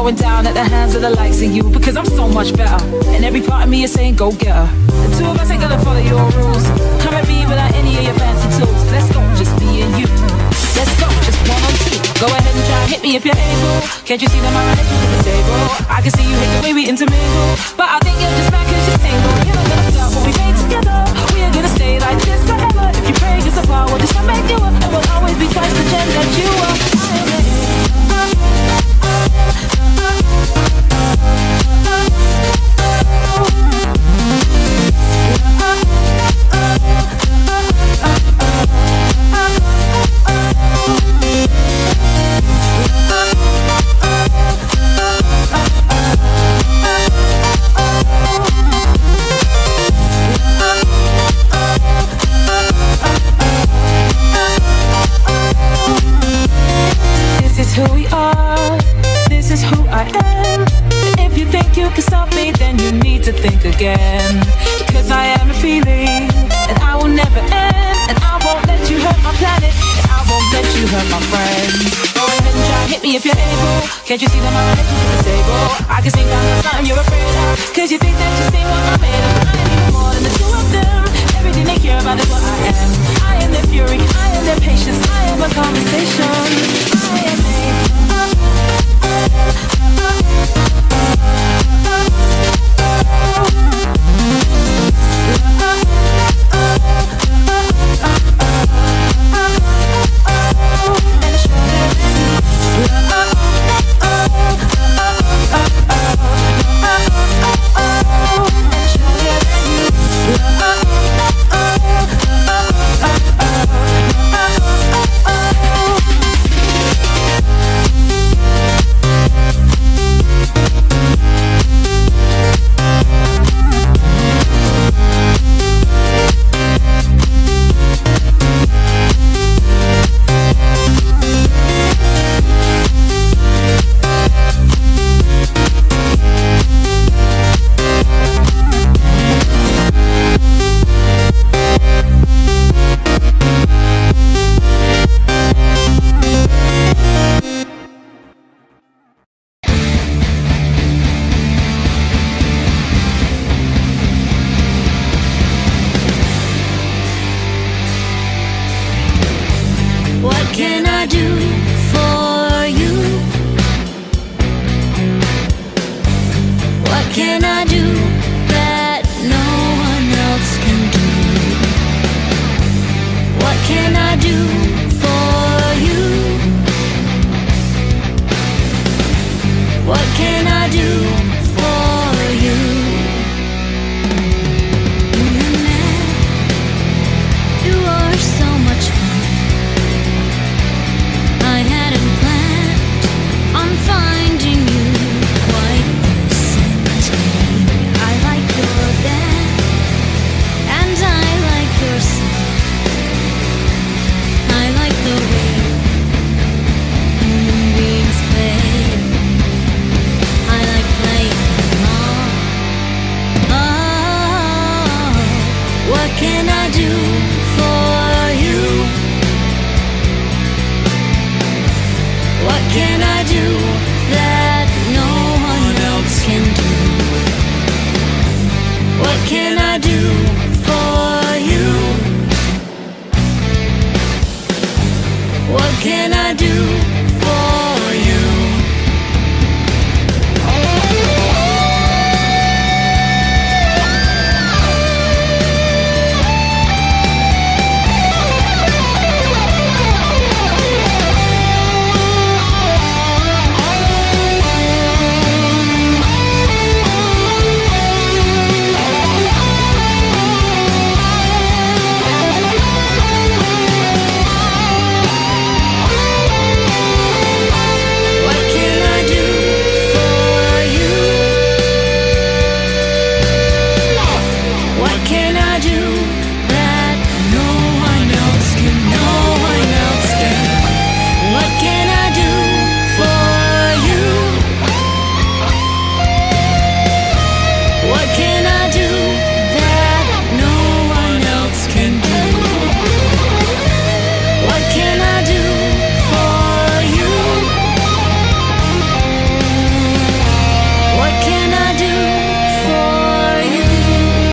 going down at the hands of the likes of you, because I'm so much better. And every part of me is saying go get her. The two of us ain't gonna follow your rules. Come at me without any of your fancy tools. Let's go, just me and you. Let's go, just one on two. Go ahead and try and hit me if you're able. Can't you see that my head is at the table? I can see you hate the way we intermingle, but I think you're just mad cause you're single. You're not gonna stop what we made together. We are gonna stay like this forever. If you break us apart, we'll just make you up, and we'll always be twice the gem that you are. Who we are, this is who I am. And if you think you can stop me, then you need to think again. Cause I am a feeling, and I will never end. And I won't let you hurt my planet, and I won't let you hurt my friends. Go ahead and try, hit me if you're able. Can't you see that my head is at the table? I can sing down something you're afraid of, cause you think that you sing what I'm made of. I am even more than the two of them. Everything they care about is what I am. I am their fury, I am their patience, I am a conversation. I am What can I do?